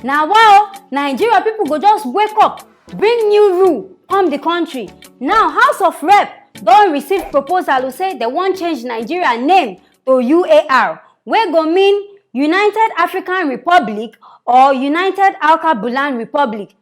Now wow, Nigeria people go just wake up, bring new rule come the country. Now House of Rep don receive proposal to say they wan change Nigeria name to UAR, wey go mean United African Republic or United Alka-Bulan Republic.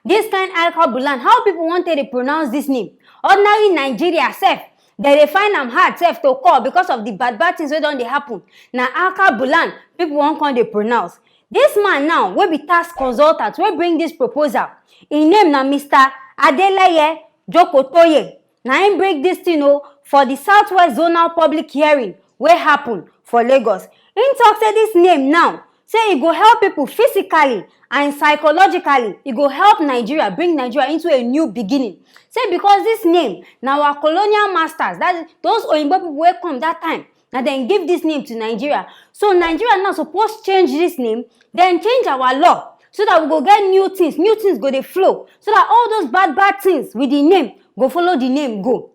This kind Alka-Bulan, how people wan take dey pronounce this name? Ordinary Nigeria sef, they find am hard sef to call because of the bad things wey don dey happen. Na Alka-Bulan people wan come dey pronounce. This man now, wey be tax consultant, wey bring this proposal, him name na Mr. Adeleye Jokotoye. Na him bring this thing for the Southwest Zonal Public Hearing wey happen for Lagos. Him talk say this name now, say e go help people physically and psychologically. E go help Nigeria, bring Nigeria into a new beginning. Say because this name na our colonial masters, that is those Oyinbo people wey come that time, na dem give this name to Nigeria. So Nigeria now suppose change this name, then change our law, so that we go get new things go dey flow, so that all those bad things with the name go follow the name go.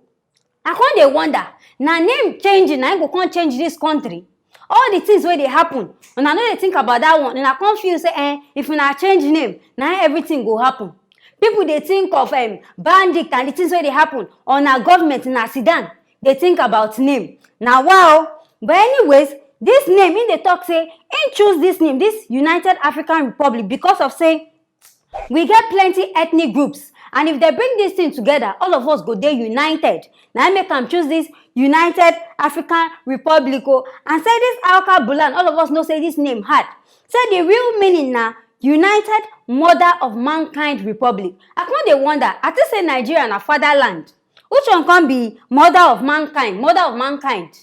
I come dey wonder, na name changing na go come change this country? All the things wey dey happen, una no dey think about that one. Una come feel say if una change name, na everything go happen. People dey think of bandit and the things wey dey happen, or na government na sit down dey think about name. Na wow. But anyways, this name, in dey talk say him choose this name, this United African Republic, because of say we get plenty ethnic groups, and if they bring this thing together, all of us go dey united. Now I make am choose this United African Republic. And say this Alka-Bulan, all of us know say this name hard. Say the real meaning na United Mother of Mankind Republic. I come dey wonder, I think say Nigeria na fatherland. Which one can be Mother of Mankind? Mother of Mankind.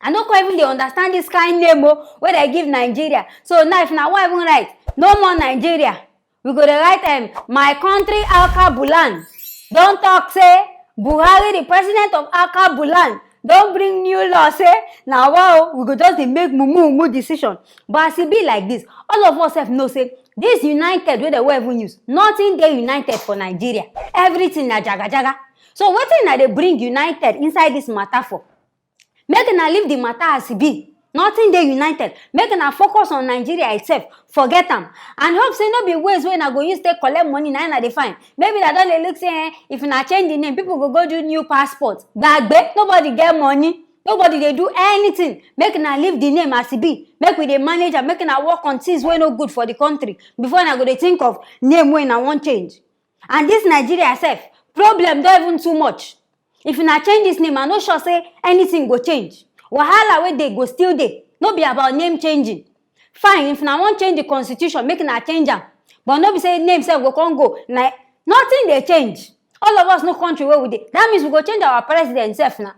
I no quite even dey understand this kind name where they give Nigeria. So now if na why even write no more Nigeria, we go dey write my country Alka-Bulan. Don't talk say Buhari, the president of Alka-Bulan, don't bring new law say now wow, we go just dey make mumu decision. But as e be like this, all of us have know say this united wey they will even use, nothing dey united for Nigeria. Everything na jaga. So wetin na dey bring united inside this matter for? Make una leave the matter as e be. Nothing dey united. Make una focus on Nigeria itself. Forget am. And hope say no be ways wey na go use take collect money na una dey find. Maybe na don dey look say if una change the name, people go do new passport. Gbagbe, nobody get money. Nobody dey do anything. Make una leave the name as e be. Make we dey manage and make una work on things wey no good for the country before una go dey think of name wey una wan change. And this Nigeria sef, problem don even too much. If una change this name, I no sure say anything go change. Wahala wey dey go still dey. No be about name changing. Fine, if una wan change the constitution, make una change am. But no be say name sef go come go. Nothing dey change. All of us no country where we dey. That means we go change our president sef now.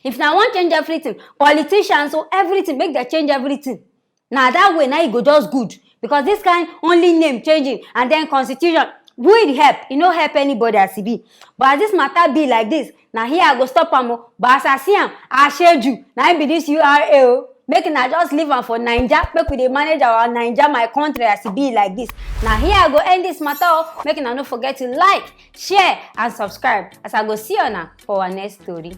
If una wan change everything, politicians, so everything, make them change everything. Now that way, now e go just good. Because this kind only name changing and then constitution, do it help? E no help anybody as e be. But as this matter be like this, now here I go stop am. But as I see am, I shade you. Now be this URA. Make una just leave am for Naija. Make we dey manage our Naija, my country, as e be like this. Now here I go end this matter. Make una no forget to like, share, and subscribe. As I go see you now for our next story.